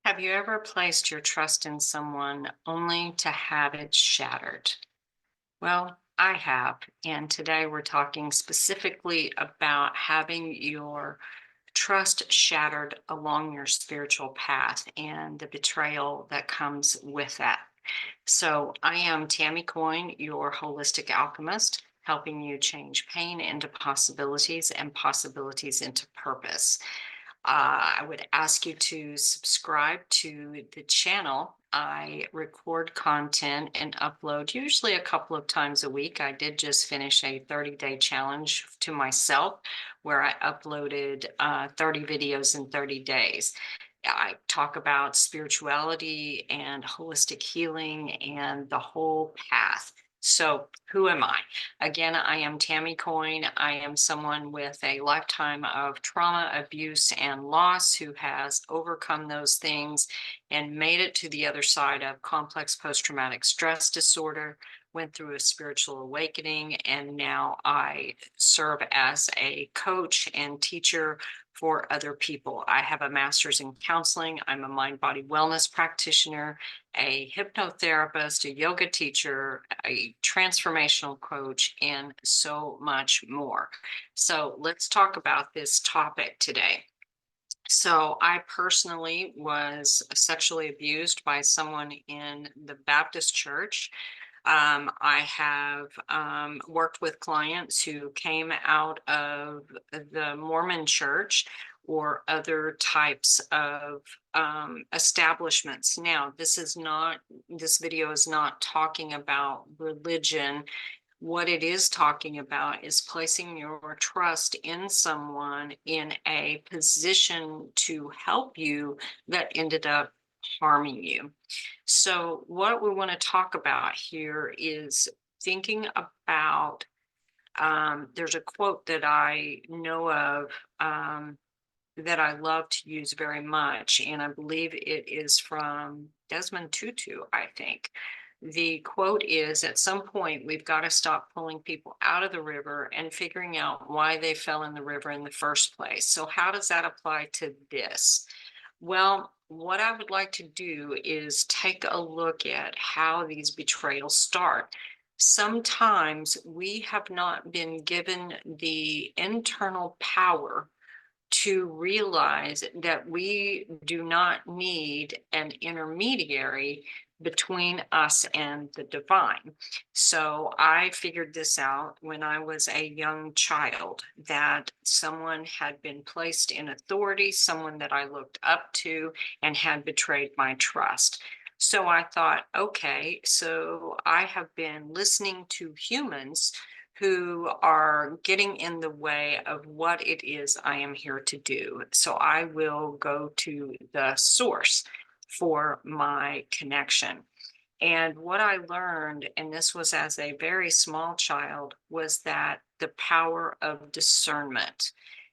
Have you ever placed your trust in someone only to have it shattered? Well, I have. And today we're talking specifically about having your trust shattered along your spiritual path and the betrayal that comes with that. So, I am Tammy Coin, your holistic alchemist, helping you change pain into possibilities and possibilities into purpose. I would ask you to subscribe to the channel. I record content and upload usually a couple of times a week. I did just finish a 30-day challenge to myself where I uploaded 30 videos in 30 days. I talk about spirituality and holistic healing and the whole path. So, who am I? Again, I am Tammy Coin. I am someone with a lifetime of trauma, abuse, and loss who has overcome those things and made it to the other side of complex post traumatic stress disorder, went through a spiritual awakening, and now I serve as a coach and teacher for other people. I have a master's in counseling. I'm a mind body wellness practitioner, a hypnotherapist, a yoga teacher, a transformational coach, and so much more. So let's talk about this topic today. So, I personally was sexually abused by someone in the Baptist church. I have worked with clients who came out of the Mormon church or other types of establishments. Now, this video is not talking about religion. What it is talking about is placing your trust in someone in a position to help you that ended up harming you. So, what we want to talk about here is thinking about there's a quote that I know of that I love to use very much, and I believe it is from Desmond Tutu, I think. The quote is, at some point, we've got to stop pulling people out of the river and figuring out why they fell in the river in the first place. So, how does that apply to this? Well, what I would like to do is take a look at how these betrayals start. Sometimes we have not been given the internal power to realize that we do not need an intermediary between us and the divine. So I figured this out when I was a young child, that someone had been placed in authority, someone that I looked up to, and had betrayed my trust. So I thought, okay, so I have been listening to humans who are getting in the way of what it is I am here to do. So I will go to the source for my connection. And what I learned, and this was as a very small child, was that the power of discernment.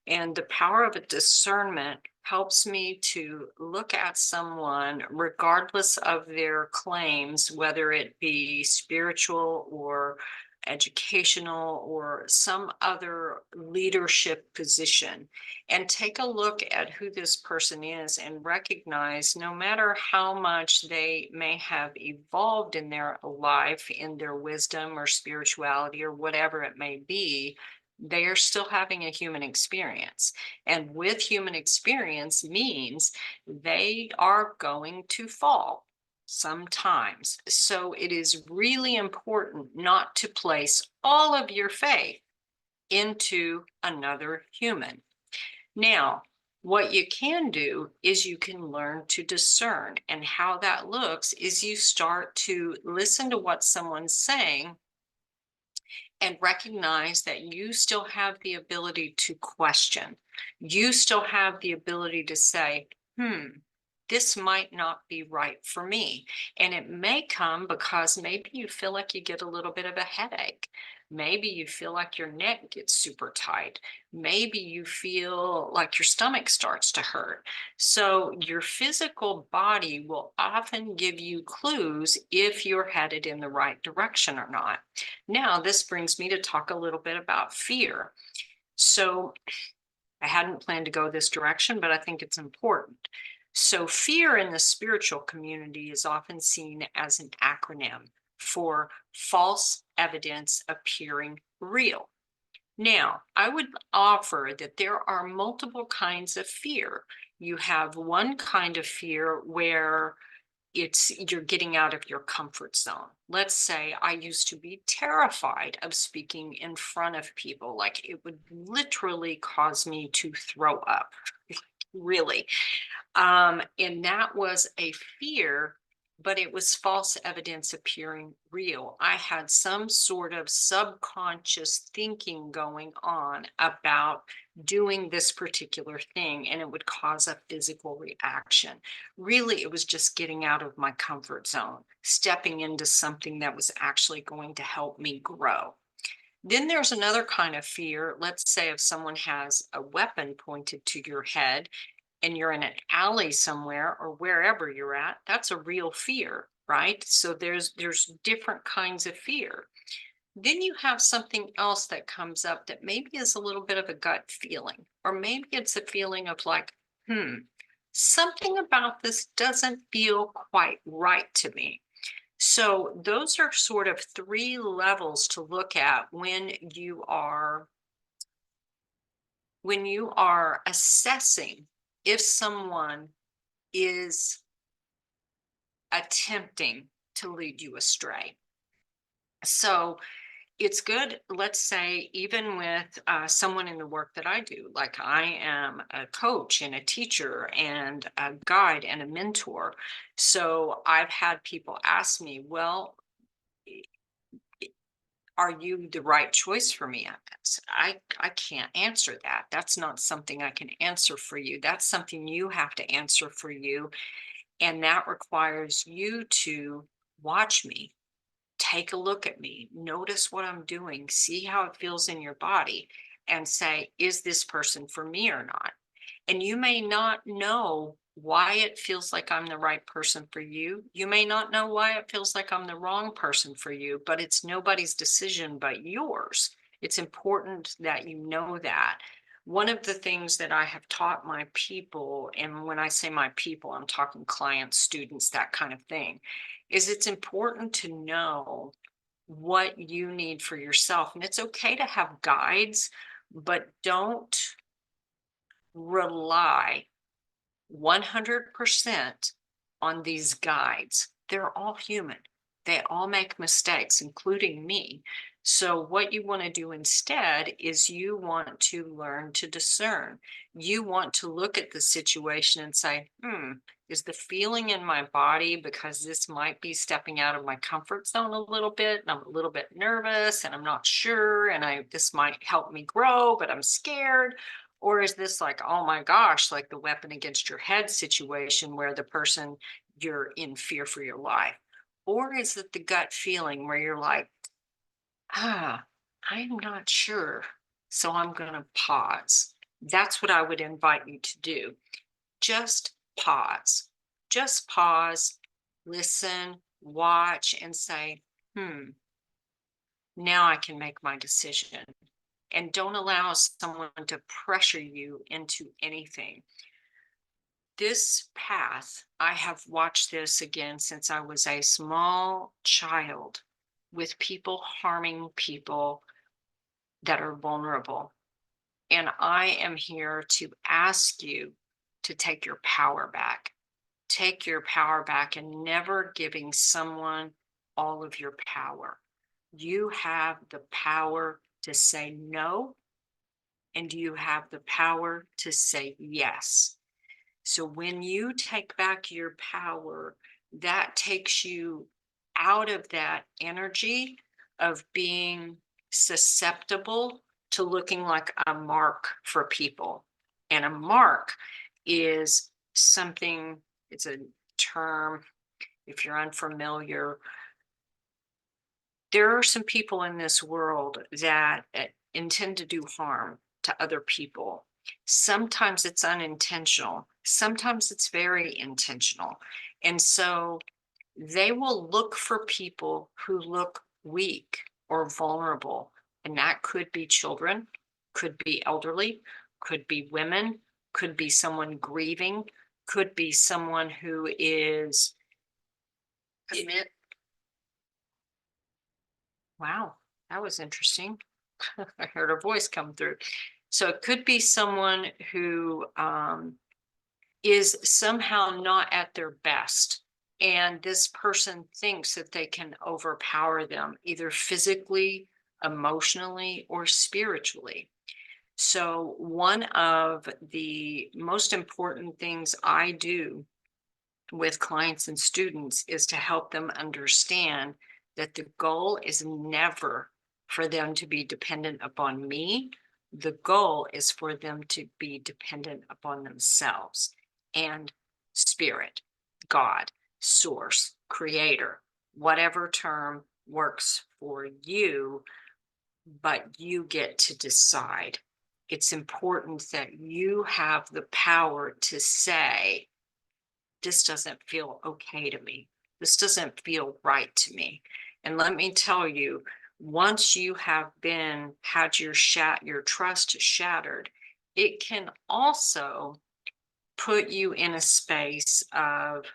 And the power of a discernment helps me to look at someone, regardless of their claims, whether it be spiritual or educational or some other leadership position, and take a look at who this person is and recognize no matter how much they may have evolved in their life, in their wisdom or spirituality or whatever it may be, they are still having a human experience. And with human experience means they are going to fall sometimes. So it is really important not to place all of your faith into another human. Now, what you can do is you can learn to discern. And how that looks is you start to listen to what someone's saying and recognize that you still have the ability to question. You still have the ability to say, this might not be right for me. And it may come because maybe you feel like you get a little bit of a headache. Maybe you feel like your neck gets super tight. Maybe you feel like your stomach starts to hurt. So your physical body will often give you clues if you're headed in the right direction or not. Now, this brings me to talk a little bit about fear. So I hadn't planned to go this direction, but I think it's important. So, fear in the spiritual community is often seen as an acronym for false evidence appearing real. Now, I would offer that there are multiple kinds of fear. You have one kind of fear where you're getting out of your comfort zone. Let's say I used to be terrified of speaking in front of people, like it would literally cause me to throw up. Really. And that was a fear, but it was false evidence appearing real. I had some sort of subconscious thinking going on about doing this particular thing, and it would cause a physical reaction. Really, it was just getting out of my comfort zone, stepping into something that was actually going to help me grow. Then there's another kind of fear. Let's say if someone has a weapon pointed to your head and you're in an alley somewhere or wherever you're at, that's a real fear, right? So there's different kinds of fear. Then you have something else that comes up that maybe is a little bit of a gut feeling, or maybe it's a feeling of like, hmm, something about this doesn't feel quite right to me. So those are sort of three levels to look at when you are assessing if someone is attempting to lead you astray. So it's good, let's say, even with someone in the work that I do, like I am a coach and a teacher and a guide and a mentor. So I've had people ask me, well, are you the right choice for me? I can't answer that. That's not something I can answer for you. That's something you have to answer for you. And that requires you to watch me, take a look at me, notice what I'm doing, see how it feels in your body, and say, is this person for me or not? And you may not know why it feels like I'm the right person for you. You may not know why it feels like I'm the wrong person for you, but it's nobody's decision but yours. It's important that you know that. One of the things that I have taught my people, and when I say my people, I'm talking clients, students, that kind of thing, is it's important to know what you need for yourself. And it's okay to have guides, but don't rely 100% on these guides. They're all human. They all make mistakes, including me. So, what you want to do instead is you want to learn to discern. You want to look at the situation and say, is the feeling in my body, because this might be stepping out of my comfort zone a little bit, and I'm a little bit nervous and I'm not sure, and this might help me grow, but I'm scared? Or is this like, oh my gosh, like the weapon against your head situation where the person, you're in fear for your life? Or is it the gut feeling where you're like, I'm not sure. So I'm going to pause. That's what I would invite you to do. Just pause. Just pause, listen, watch, and say, now I can make my decision. And don't allow someone to pressure you into anything. This path, I have watched this again since I was a small child, with people harming people that are vulnerable. And I am here to ask you to take your power back. Take your power back, and never giving someone all of your power. You have the power to say no, and you have the power to say yes. So when you take back your power, that takes you out of that energy of being susceptible to looking like a mark for people. And a mark is something, it's a term, if you're unfamiliar, there are some people in this world that intend to do harm to other people. Sometimes it's unintentional, sometimes it's very intentional. And so they will look for people who look weak or vulnerable. And that could be children, could be elderly, could be women, could be someone grieving, could be someone who is admit. Wow, that was interesting. I heard a voice come through. So it could be someone who is somehow not at their best. And this person thinks that they can overpower them either physically, emotionally, or spiritually. So, one of the most important things I do with clients and students is to help them understand that the goal is never for them to be dependent upon me. The goal is for them to be dependent upon themselves and spirit, God, source, creator, whatever term works for you, but you get to decide. It's important that you have the power to say, this doesn't feel okay to me. This doesn't feel right to me. And let me tell you, once you have had your trust shattered, it can also put you in a space of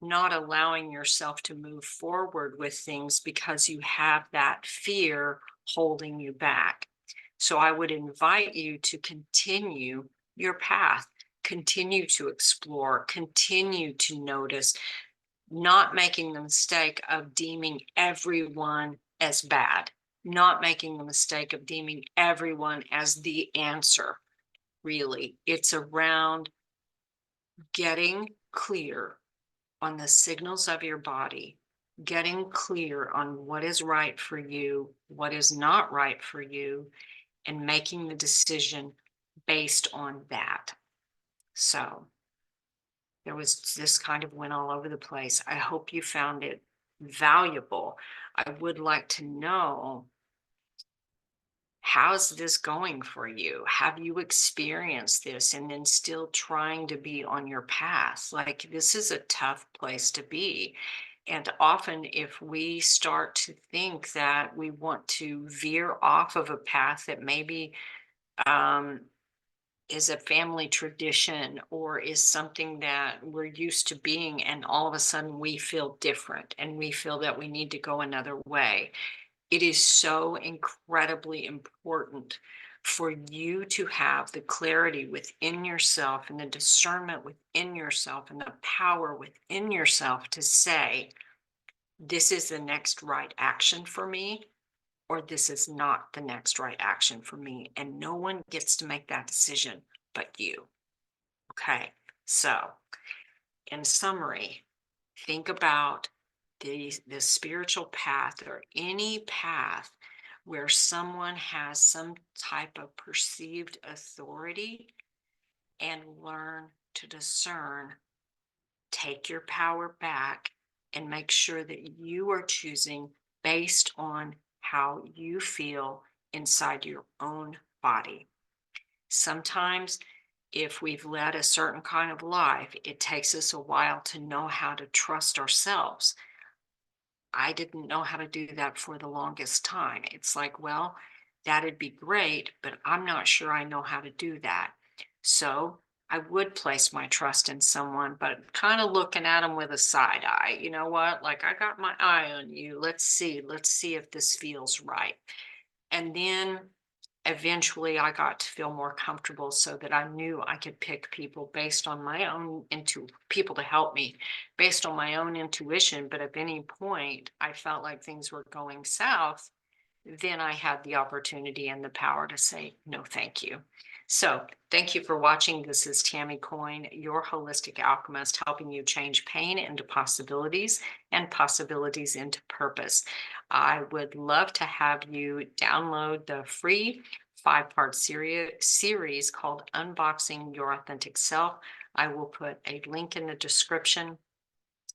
not allowing yourself to move forward with things because you have that fear holding you back. So I would invite you to continue your path, continue to explore, continue to notice, not making the mistake of deeming everyone as bad, not making the mistake of deeming everyone as the answer. Really, it's around getting clear on the signals of your body, getting clear on what is right for you, what is not right for you, and making the decision based on that. So there was this kind of went all over the place. I hope you found it valuable. I would like to know, how's this going for you? Have you experienced this and then still trying to be on your path? Like, this is a tough place to be. And often, if we start to think that we want to veer off of a path that maybe um, is a family tradition or is something that we're used to being, and all of a sudden we feel different and we feel that we need to go another way, it is so incredibly important for you to have the clarity within yourself and the discernment within yourself and the power within yourself to say, this is the next right action for me, or this is not the next right action for me. And no one gets to make that decision but you. Okay. So, in summary, think about the spiritual path or any path where someone has some type of perceived authority, and learn to discern, take your power back, and make sure that you are choosing based on how you feel inside your own body. Sometimes, if we've led a certain kind of life, it takes us a while to know how to trust ourselves. I didn't know how to do that for the longest time. It's like, well, that'd be great, but I'm not sure I know how to do that. So I would place my trust in someone, but kind of looking at them with a side eye. You know what? Like, I got my eye on you. Let's see if this feels right. And then eventually I got to feel more comfortable so that I knew I could pick people based on my own people to help me based on my own intuition. But if any point I felt like things were going south, then I had the opportunity and the power to say, no, thank you. So thank you for watching. This is Tammy Coin, your holistic alchemist, helping you change pain into possibilities and possibilities into purpose. I would love to have you download the free 5-part series called Unboxing Your Authentic Self. I will put a link in the description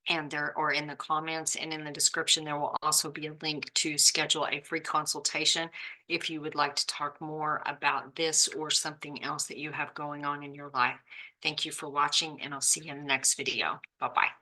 and there, or in the comments, and in the description there will also be a link to schedule a free consultation if you would like to talk more about this or something else that you have going on in your life. Thank you for watching, and I'll see you in the next video. Bye-bye.